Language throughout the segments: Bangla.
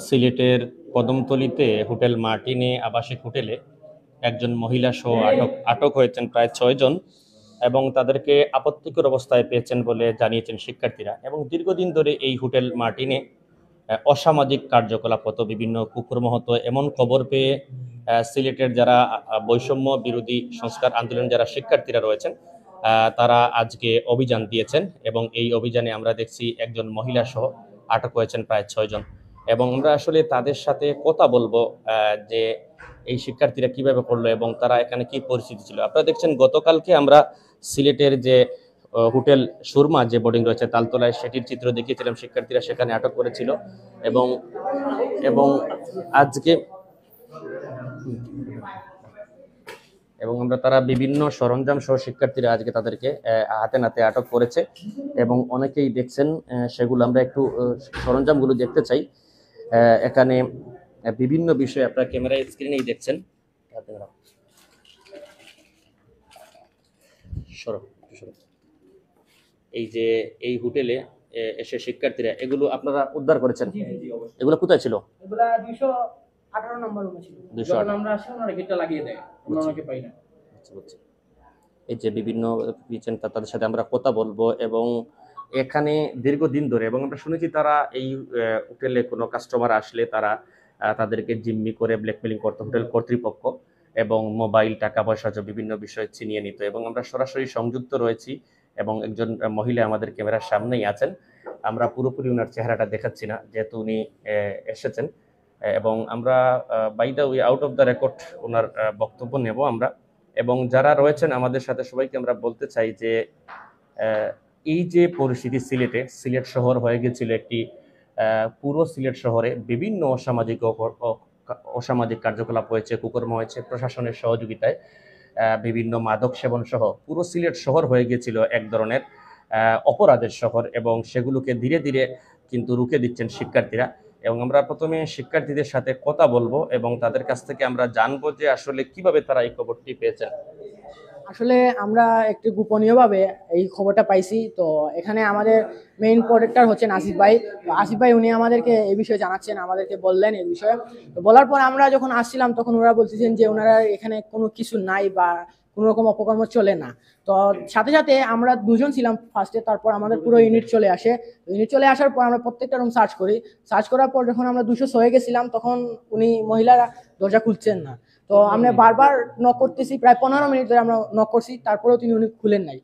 সিলেটের কদমতলীতে হোটেল মার্টিনে আবাসিক হোটেলে একজন মহিলা সহ আটক হয়েছেন প্রায় 6 জন এবং তাদেরকে আপত্তিকর অবস্থায় পেয়েছেন বলে জানিয়েছেন শিক্ষার্থীরা। এবং দীর্ঘদিন ধরে এই হোটেল মার্টিনে অসামাজিক কার্যকলাপ হতো, বিভিন্ন কুকর্ম হতো, এমন খবর পেয়ে সিলেটের যারা বৈষম্য বিরোধী সংস্কার আন্দোলন যারা শিক্ষার্থীরা রয়েছেন তারা আজকে অভিযান দিয়েছেন এবং এই অভিযানে আমরা দেখছি একজন মহিলা সহ আটক হয়েছেন প্রায় 6 জন। এবং আমরা আসলে তাদের সাথে কথা বলবো যে এই শিক্ষার্থীরা কিভাবে করলো এবং তারা এখানে কি পরিস্থিতি ছিল। আপনারা দেখছেন গতকালকে আমরা সিলেটের যে হোটেল সুরমা যে বোর্ডিং রয়েছে তালতলায়, সেটির চিত্র দেখিয়েছিলাম, শিক্ষার্থীরা সেখানে আটক করেছিল এবং এবং আজকে এবং আমরা তারা বিভিন্ন সরঞ্জাম সহ শিক্ষার্থীরা আজকে তাদেরকে হাতে নাতে আটক করেছে এবং অনেকেই দেখছেন সেগুলো আমরা একটু সরঞ্জামগুলো দেখতে চাই। এখানে বিভিন্ন বিষয় আপনারা ক্যামেরায় স্ক্রিনেই দেখছেন। এই যে এই হোটেলে এসে শিক্ষার্থীরা এগুলো আপনারা উদ্ধার করেছেন, এগুলো কোথায় ছিল? এগুলা 218 নম্বর রুমে ছিল। যখন আমরা আসি ওনারা গেটটা লাগিয়ে দেয়, ওনাকে পাই না। আচ্ছা, এই যে বিভিন্ন কিচেন তাদের সাথে আমরা কথা বলবো এবং এখানে দীর্ঘদিন ধরে এবং আমরা শুনেছি তারা এই হোটেলে কোনো কাস্টমার আসলে তারা তাদেরকে জিম্মি করে ব্ল্যাকমেলিং করতো হোটেল কর্তৃপক্ষ এবং মোবাইল, টাকা পয়সা বিভিন্ন বিষয় ছিনিয়ে নিত। এবং আমরা সরাসরি সংযুক্ত রয়েছি এবং একজন মহিলা আমাদের ক্যামেরার সামনেই আছেন। আমরা পুরোপুরি ওনার চেহারাটা দেখাচ্ছি না যেহেতু উনি এসেছেন এবং আমরা by the way out of the record ওনার বক্তব্য নেব আমরা। এবং যারা রয়েছেন আমাদের সাথে সবাইকে আমরা বলতে চাই যে এই যে পরিস্থিতি সিলেট শহর হয়ে গেছিল একটি পুরো সিলেট শহরে বিভিন্ন অসামাজিক কার্যকলাপ হয়েছে, কুকর্ম হয়েছে প্রশাসনের সহযোগিতায়, বিভিন্ন মাদক সেবন সহ পুরো সিলেট শহর হয়ে গিয়েছিল এক ধরনের অপরাধের শহর এবং সেগুলোকে ধীরে ধীরে কিন্তু রুখে দিচ্ছেন শিক্ষার্থীরা। এবং আমরা প্রথমে শিক্ষার্থীদের সাথে কথা বলবো এবং তাদের কাছ থেকে আমরা জানবো যে আসলে কিভাবে তারা এই খবরটি পেয়েছেন। আসলে আমরা একটু গোপনীয়ভাবে এই খবরটা পাইছি। তো এখানে আমাদের মেইন প্রোডাক্টার হচ্ছেন আসিফ ভাই। আসিফ ভাই উনি আমাদেরকে এই বিষয়ে জানাচ্ছেন, আমাদেরকে বললেন এই বিষয়ে। তো বলার পর আমরা যখন আসছিলাম তখন ওরা বলতেছেন যে ওনারা এখানে কোনো কিছু নাই বা কোনো রকম অপকর্ম চলে না। তো সাথে সাথে আমরা দুজন ছিলাম ফার্স্টে, তারপর আমাদের পুরো ইউনিট চলে আসে। ইউনিট চলে আসার পর আমরা প্রত্যেকটা রুম সার্চ করি। সার্চ করার পর যখন আমরা 200 হয়ে গেছিলাম তখন উনি মহিলারা দরজা খুলছেন না। তো আমরা বারবার নক করতেছি, প্রায় 15 মিনিট ধরে আমরা নক করছি, তারপরেও তিনি উনি খুলেন নাই।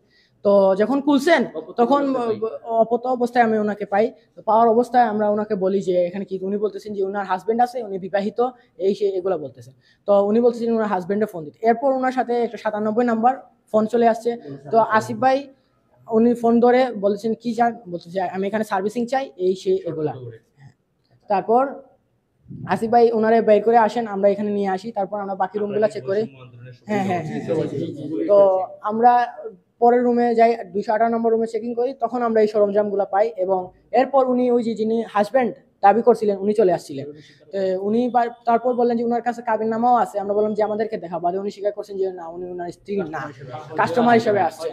তো যখন খুলছেন তখন অপত অবস্থায় আমি ওনাকে পাই। তো পাওয়ার অবস্থায় আমরা ওনাকে বলি যে এখানে কি, উনি বলতেছেন যে ওনার হাজবেন্ড আছে, উনি বিবাহিত, এই সে এগুলো বলতেছেন। তো উনি বলতেছেন ওনার হাজবেন্ডে ফোন দিতে। এরপর ওনার সাথে একটা 97 নাম্বার ফোন চলে আসছে। তো আসিফ ভাই উনি ফোন ধরে বলছেন কি চান, বলতেছে আমি এখানে সার্ভিসিং চাই, এই সে এগুলা। তারপর আসিফ ভাই ওনারে বের করে আসেন, আমরা এখানে নিয়ে আসি, তারপর আমরা বাকি রুমগুলো চেক করি। হ্যাঁ, তো আমরা পরের রুমে যাই, 218 নম্বর রুমে চেকিং করি, তখন আমরা এই সরঞ্জামগুলো পাই। এবং এরপর উনি ওই যে যিনি হাজব্যান্ড দাবি করছিলেন উনি চলে আসছিলেন। তো উনি তারপর বললেন যে ওনার কাছে কাবিন নামাও আছে। আমরা বললাম যে আমাদেরকে দেখাবো, উনি স্বীকার করছেন যে না, উনি ওনার স্ত্রী না, কাস্টমার হিসেবে আসছে।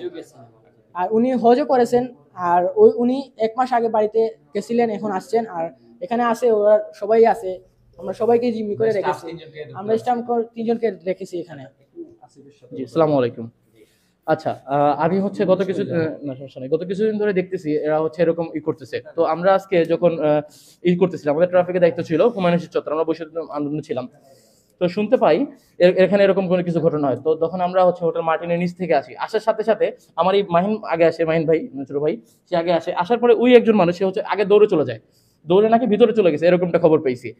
আর উনি হজও করেছেন। আর উনি 1 মাস আগে বাড়িতে গেছিলেন, এখন আসছেন। আর এখানে আসে ওরা সবাই আছে, আমরা সবাইকে জিম্মি করে রেখেছি, আমরা স্টাম্প করে 3 জনকে রেখেছি এখানে। জি, আসসালামু আলাইকুম। আচ্ছা, আমি হচ্ছে গত কিছুদিন ধরে দেখতেছি এরা হচ্ছে এরকম করতেছে। তো আমরা আজকে যখন করতেছিলাম, আমাদের ট্রাফিকের দায়িত্ব ছিল হুমায়ুন চত্বর, আমরা বসে আন্দোলনে ছিলাম। তো শুনতে পাই এখানে এরকম কোনো কিছু ঘটনা হয়। তো তখন আমরা হচ্ছে হোটেল মার্টিনের নিচ থেকে আসি। আসার সাথে সাথে আমার এই মাহিন আগে আসে, মাহিন ভাই, ছোট ভাই, সে আগে আসে। আসার পরে ওই একজন মানুষ, সে হচ্ছে আগে দৌড়ে চলে যায়, দৌড়ে নাকি ভিতরে চলে গেছে, এরকমটা খবর পেয়েছি।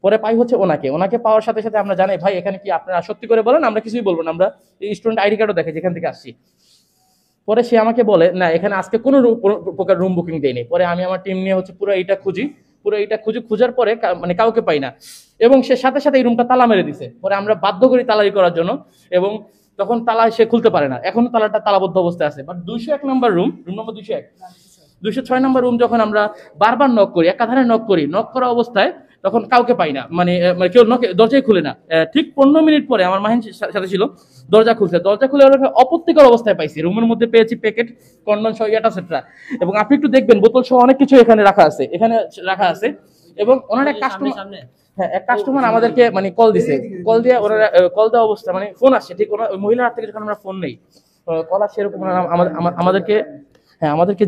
পরে পাই হচ্ছে ওনাকে পাওয়ার সাথে সাথে আমরা জানাই ভাই এখানে কি আপনারা সত্যি করে বলেন, আমরা কিছুই বলবো না, আমরা এই স্টুডেন্ট আইডি কার্ডও দেখে যেখান থেকে আসছি। পরে সে আমাকে বলে না, এখানে আজকে কোনো প্রকার রুম বুকিং দেয়নি। পরে আমি আমার টিম নিয়ে হচ্ছে পুরো এইটা খোঁজার পরে মানে কাউকে পাই না। এবং সে সাথে সাথে এই রুমটা তালা মেরে দিছে। পরে আমরা বাধ্য করি তালাই করার জন্য, এবং তখন তালা সে খুলতে পারে না, এখন তালাটা তালাবদ্ধ অবস্থায় আছে। But 201 number room number 206 number room যখন আমরা বারবার নক করি, একাধারে নক করা অবস্থায় তখন কাউকে পাই না, মানে কেউ দরজাই খুলে না। ঠিক 15 মিনিট পরে আমার মাহিন সাথে ছিল, দরজা খুলে অপত্তিকর অবস্থায় পাইছি। রুমের মধ্যে পেয়েছি প্যাকেট, কন্ডম সহ এটসেট্রা। এবং আপনি একটু দেখবেন বোতল সহ অনেক কিছু এখানে রাখা আছে। এবং ওনার এক কাস্টমার, হ্যাঁ এক কাস্টমার আমাদেরকে মানে কল দিছে, কল দিয়ে ওনারা কল দেওয়া অবস্থা মানে ফোন আসছে ঠিক ওনার ওই মহিলার হাত থেকে যখন আমরা ফোন নেই কল আসছে এরকম ওনারা আমাদেরকে হ্যাঁ আমাদেরকে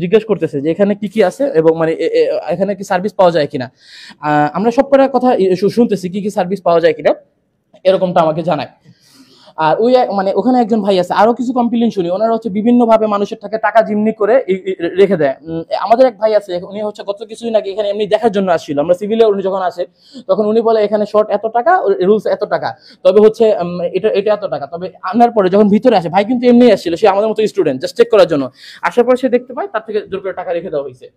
জিজ্ঞেস করতেছে যে এখানে কি কি আছে এবং মানে এখানে কি সার্ভিস পাওয়া যায় কিনা। আমরা সব কটার কথা শুনতেছি কি কি সার্ভিস পাওয়া যায় কিনা এরকমটা আমাকে জানায়। আর ওই মানে ওখানে একজন ভাই আছে, আরো কিছু কমপ্লেইন শুনি, ওনারা হচ্ছে বিভিন্ন ভাবে মানুষের থেকে টাকা জিম্মি করে রেখে দেয়। আমাদের এক ভাই আছে, উনি হচ্ছে গত কিছুদিন আগে এখানে এমনি দেখার জন্য আসছিল, আমরা সিভিলে উনি যখন আসে তখন উনি বলে এখানে শর্ট এত টাকা, রুলস এত টাকা, তবে হচ্ছে এটা এটা এত টাকা। তবে আনার পরে যখন ভিতরে আসে, ভাই কিন্তু এমনি আসছিল, সে আমাদের মতো স্টুডেন্ট, জাস্ট চেক করার জন্য। আসার পর সে দেখতে পায় তার থেকে জোর করে টাকা রেখে দেওয়া হয়েছে।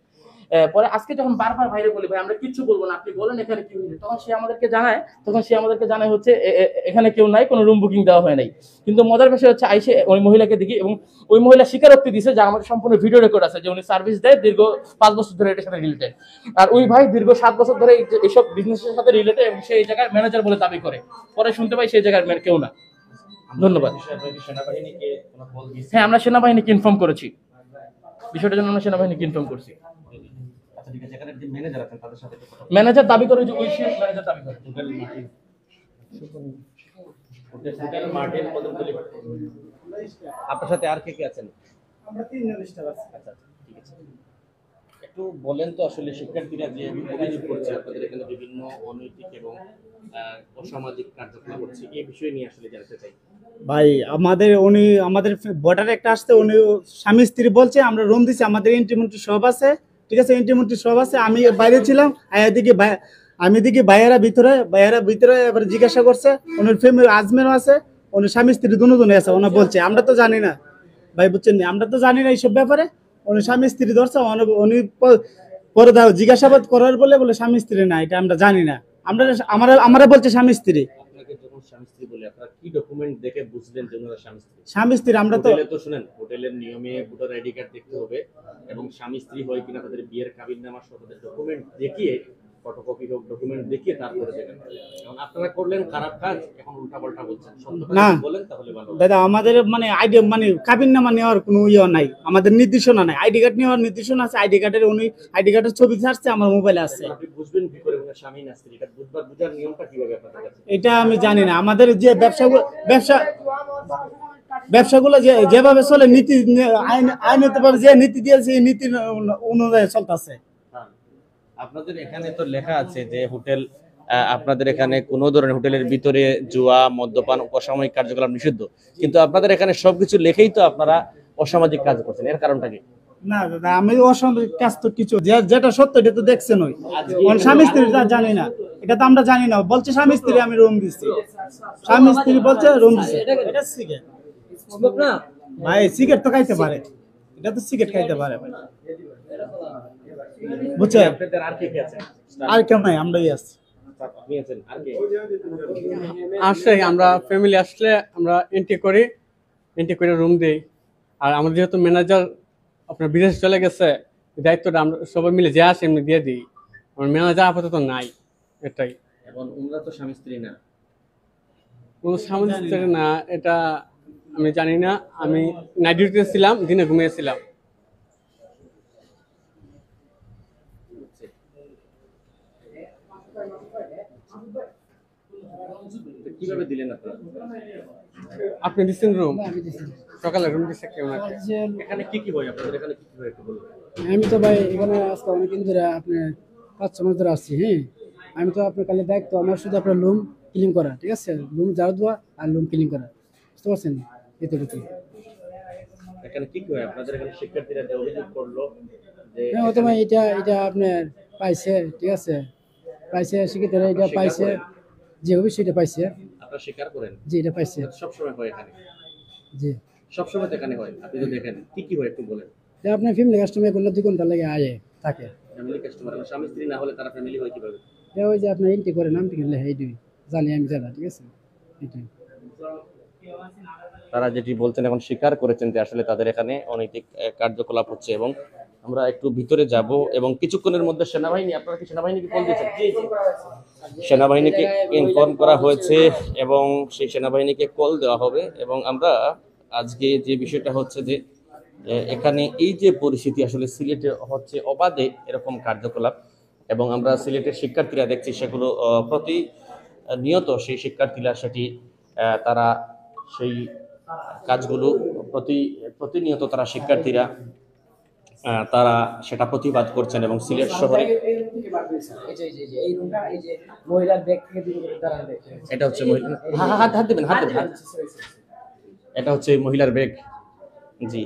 পরে আজকে যখন বারবার ভাইরে বলি ভাই আমরা কিচ্ছু বলবো না, আপনি বলেন এখানে কি হয়েছে, তখন সে আমাদেরকে জানায় হচ্ছে এখানে কেউ নাই, কোনো রুম বুকিং দেওয়া হয় নাই। কিন্তু মজার বিষয় হচ্ছে আইসে ওই মহিলাকে দেখি এবং ওই মহিলা স্বীকারোক্তি দিছে যা আমাদের সম্পূর্ণ ভিডিও রেকর্ড আছে যে উনি সার্ভিস দেয় দীর্ঘ 5 বছর ধরে এটার সাথে রিলেটেড। আর ওই ভাই দীর্ঘ 7 বছর ধরে এইসব বিজনেসের সাথে রিলেটেড এবং সেই জায়গার ম্যানেজার বলে দাবি করে। পরে শুনতে পাই সেই জায়গার কেউ না। ধন্যবাদ। হ্যাঁ আমরা সেনাবাহিনীকে ইনফর্ম করেছি, বিষয়টার জন্য আমরা সেনাবাহিনীকে ইনফর্ম করছি। ম্যানেজার দাবি করে যে ওই ম্যানেজার দাবি করে আপনার সাথে আর কে কে আছেন? আমরা 3 জন স্টাফ আছি। আচ্ছা ঠিক আছে, একটু বলেন তো আসলে শিক্ষার্থীরা যে অভিযোগ করছে আপনাদের এখানে বিভিন্ন অনৈতিক এবং অসামাজিক কার্যকলাপ হচ্ছে, এই বিষয় নিয়ে আসলে জানতে চাই। ভাই আমাদের বর্ডারে একটা আসতে উনি স্বামী স্ত্রী বলছে আমরা রুম দিছি, আমাদের এন্ট্রি সব আছে, ঠিক আছে এন্ট্রি সব আছে, আমি বাইরে ছিলাম, আমি দেখি ভাইয়েরা ভিতরে এবার জিজ্ঞাসা করছে, ওনার ফ্যামিলি হাজবেন্ডও আছে, উনি স্বামী স্ত্রী দুজনে আছে, ওনা বলছে আমরা তো জানি না ভাই, বুঝছেন না, আমরা তো জানি না এইসব ব্যাপারে। উনি স্বামী স্ত্রী ধরছে, উনি পরে জিজ্ঞাসাবাদ করার বলে স্বামী স্ত্রী না, এটা আমরা জানি না, আমরা বলছে স্বামী স্ত্রী। আপনাকে যখন স্বামী স্ত্রী বলে আপনারা কি ডকুমেন্ট দেখে বুঝলেন যে ওনারা স্বামী স্ত্রী? স্বামী স্ত্রী আমরা তো শুনেন, হোটেলের নিয়মে ভোটার আইডি কার্ড দেখতে হবে এবং স্বামী স্ত্রী হয় কিনা তাদের বিয়ের কাবিননামা সহ তাদের ডকুমেন্ট দেখিয়ে, ফটোকপি হোক ডকুমেন্ট দেখিয়ে তারপরে দেবেন। এখন আপনারা করলেন খারাপ কাজ, এখন উল্টাপাল্টা বলছেন, সত্য না কথা বলেন তাহলে ভালো। দাদা আমাদের মানে আইডি মানে কাবিননামা নেওয়ার কোনো ইয়ে নাই, আমাদের নির্দেশনা নাই, আইডি কার্ড নেওয়ার নির্দেশনা আছে, আইডি কার্ডের ছবি ছাড়ছে আমার মোবাইলে আছে। আপনি বুঝবেন কি করে ওনার স্বামী না স্ত্রী, এটা বুঝার নিয়মটা কিভাবে আপনাদের কাছে? এটা আমি জানি না, আমাদের যে ব্যবসাগুলো যেভাবে চলে নীতি আইনতভাবে যে নীতি দিয়েছে এই নীতি অনুযায়ী চলতেছে। আপনাদের এখানে তো লেখা আছে যে হোটেল, আপনাদের এখানে কোনো ধরনের হোটেলের ভিতরে জুয়া, মদ্যপান, অসামাজিক কার্যকলাপ নিষিদ্ধ, কিন্তু আপনাদের এখানে সবকিছু লেখেই তো আপনারা অসামাজিক কাজ করছেন, এর কারণটা কি? না দাদা আমি অসামাজিক কাজ তো কিছু যেটা সত্য এটা তো দেখছেন, ওই স্বামী স্ত্রী জানি না, এটা তো আমরা জানি না, বলছে স্বামী স্ত্রী আমি রুম দিচ্ছি, স্বামী স্ত্রী বলছে রুম দিচ্ছে। এটা সিগারেট ভাই, সিগারেট তো খাইতে পারে, এটা তো সিগারেট খাইতে পারে ভাই, বুঝছেন? আপনাদের আর কে কে আছে? আর কেউ নাই, আমরাই আছি। আপনি আছেন, আর কে? আসলে আমরা ফ্যামিলি আসলে আমরা এন্ট্রি করে রুম দিই। আর আমাদের যেহেতু ম্যানেজার আপনার বিদেশ চলে গেছে, দায়িত্বটা আমরা সবাই মিলে যে আসে এমনি দিয়ে দিই, আমার ম্যানেজার আপাতত নাই, এটাই। এবং ওনারা তো স্বামী স্ত্রী না। কোনো সামঞ্জস্য না, এটা আমি জানি না, আমি নাইট ডিউটিতে ছিলাম, দিনে ঘুমিয়েছিলাম। কিভাবে দিলেন আপনারা? আপনি দিচ্ছেন রুম, সকালে রুম দিচ্ছে কেউ না। এখানে কি কি হয় আপনাদের এখানে, কি কি হয় একটু বলুন। আমি তো ভাই এখানে আজকে অনেকদিন ধরে আপনার 5-6 মাস ধরে আসছি। হ্যাঁ আমি তো আপনার কালে দায়িত্ব আমার শুধু আপনার লুম ক্লিন করা, ঠিক আছে, লুম ঝাড়ু দেওয়া আর লুম ক্লিন করা, বুঝতে পারছেন? এতটুকু। এখানে কি কি হয় আপনাদের এখানে? শিক্ষার্থীরা যে অভিযোগ করলো যে হ্যাঁ হয়তো ভাই এটা আপনার পাইছে, ঠিক আছে, পাইছে শিক্ষিতরা এটা পাইছে, যে অবশ্যই এটা পাইছে। আপনারা স্বীকার করেন জি এটা পাইছে, সবসময় হয় এখানে? জি সবসময় তো এখানে হয়, আপনি তো দেখেন কি কি হয় একটু বলেন। আপনার ফ্যামিলি কাস্টমার করলে 2 ঘন্টা লাগে আয়ে থাকে। ফ্যামিলি কাস্টমার, স্বামী স্ত্রী না হলে তারা ফ্যামিলি হয় কিভাবে? ওই যে আপনার এন্ট্রি করে নাম কিনলে এইটুই জানি আমি জানা, ঠিক আছে, এইটাই। তারা যেটি বলছেন এখন স্বীকার করেছেন যে আসলে তাদের এখানে অনৈতিক কার্যকলাপ হচ্ছে, এবং আমরা একটু ভিতরে যাব এবং কিছুক্ষণের মধ্যে সেনাবাহিনী, আপনারা কি সেনাবাহিনীকে কল দিয়েছেন? সেনাবাহিনীকে ইনফর্ম করা হয়েছে এবং সেই সেনাবাহিনীকে কল দেওয়া হবে। এবং আমরা আজকে যে বিষয়টা হচ্ছে যে এখানে এই যে পরিস্থিতি আসলে সিলেটে হচ্ছে অবাধে এরকম কার্যকলাপ, এবং আমরা সিলেটের শিক্ষার্থীরা দেখছি সেগুলো প্রতিনিয়ত সেই শিক্ষার্থীরা তারা সেই কাজগুলো প্রতিনিয়ত তারা শিক্ষার্থীরা তারা সেটা প্রতিবাদ করছেন এবং সিলেট শহরে এটা হচ্ছে হাত দেবেন এটা হচ্ছে মহিলার ব্যাগ। জি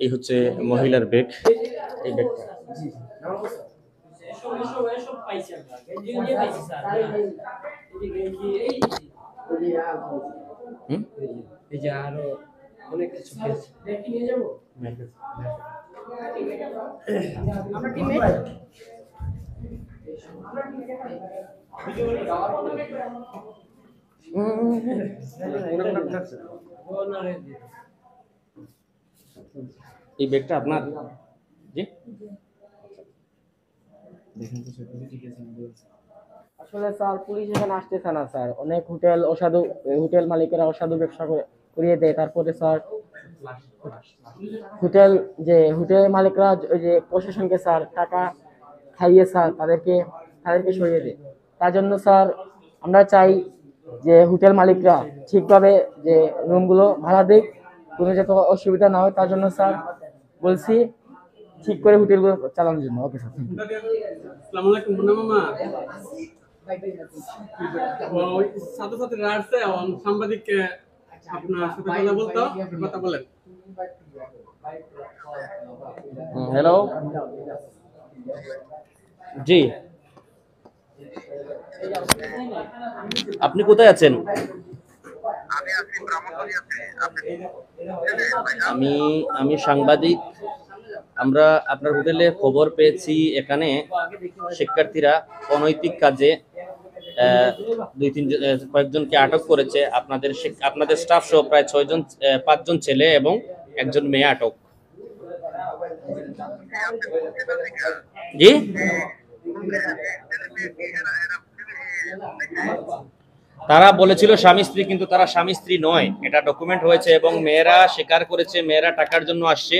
এই হচ্ছে মহিলার ব্যাগ, এই ব্যাগটা এই ব্যাগটা আপনার? জি আসলে স্যার পুলিশ এখানে আসতেছে না স্যার, অনেক হোটেল মালিকেরা অসাধু ব্যবসা করিয়ে দেয়। তারপরে স্যার হোটেল মালিকরা ওই যে প্রশাসনকে স্যার টাকা খাইয়ে স্যার তাদেরকে সরিয়ে দেয়। তার জন্য স্যার আমরা চাই যে হোটেল মালিকরা ঠিকভাবে যে রুমগুলো ভাড়া দিক, কোনো যাতে অসুবিধা না হয় তার জন্য স্যার বলছি ঠিক করে হোটেলগুলো চালানোর জন্য। Okay sir. আসসালামু আলাইকুম মামা। ওই সাথে রাখছে সাংবাদিককে আপনার সাথে কথা বলতো, কথা বলেন। হ্যালো, জি আপনি কোথায় আছেন? আমি সাংবাদিক। আমরা আপনার হোটেলে খবর পেয়েছি এখানে শিক্ষার্থীরা অনৈতিক কাজে কয়েকজনকে আটক করেছে। আপনাদের স্টাফ সহ প্রায় 5জন ছেলে এবং 1জন মেয়ে আটক। জি তারা বলেছিল স্বামী স্ত্রী, কিন্তু তারা স্বামী স্ত্রী নয়, এটা ডকুমেন্ট হয়েছে এবং মেয়েরা স্বীকার করেছে মেয়েরা টাকার জন্য আসছে।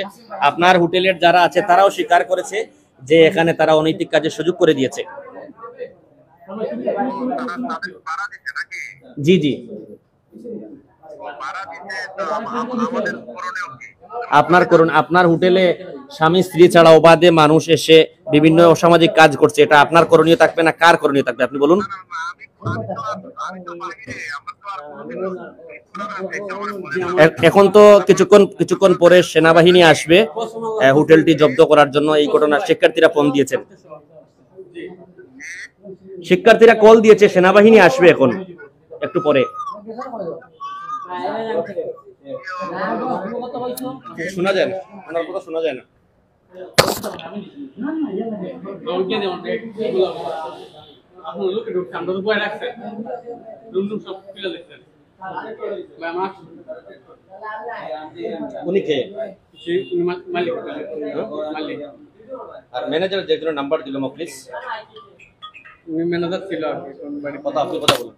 আপনার হোটেলের যারা আছে তারাও স্বীকার করেছে যে এখানে তারা অনৈতিক কাজের সুযোগ করে দিয়েছে। জি জি আপনার হোটেলে স্বামী স্ত্রী ছাড়া অবাধে মানুষ এসে বিভিন্ন অসামাজিক কাজ করছে, এটা আপনার করণীয় থাকবে না কার করণীয় থাকবে আপনি বলুন? এখন তো কিছুক্ষণ পরে সেনাবাহিনী আসবে হোটেলটি জব্দ করার জন্য। এই ঘটনা শিক্ষার্থীরা ফোন দিয়েছেন, শিক্ষার্থীরা কল দিয়েছে, সেনাবাহিনী আসবে এখন একটু পরে। শোনা যায় না, ওনার কথা শোনা যায় না। উনি কে? আর ম্যানেজার যে নাম্বার দিল প্লিজ। ম্যানেজার ছিল আপনি কথা বলুন।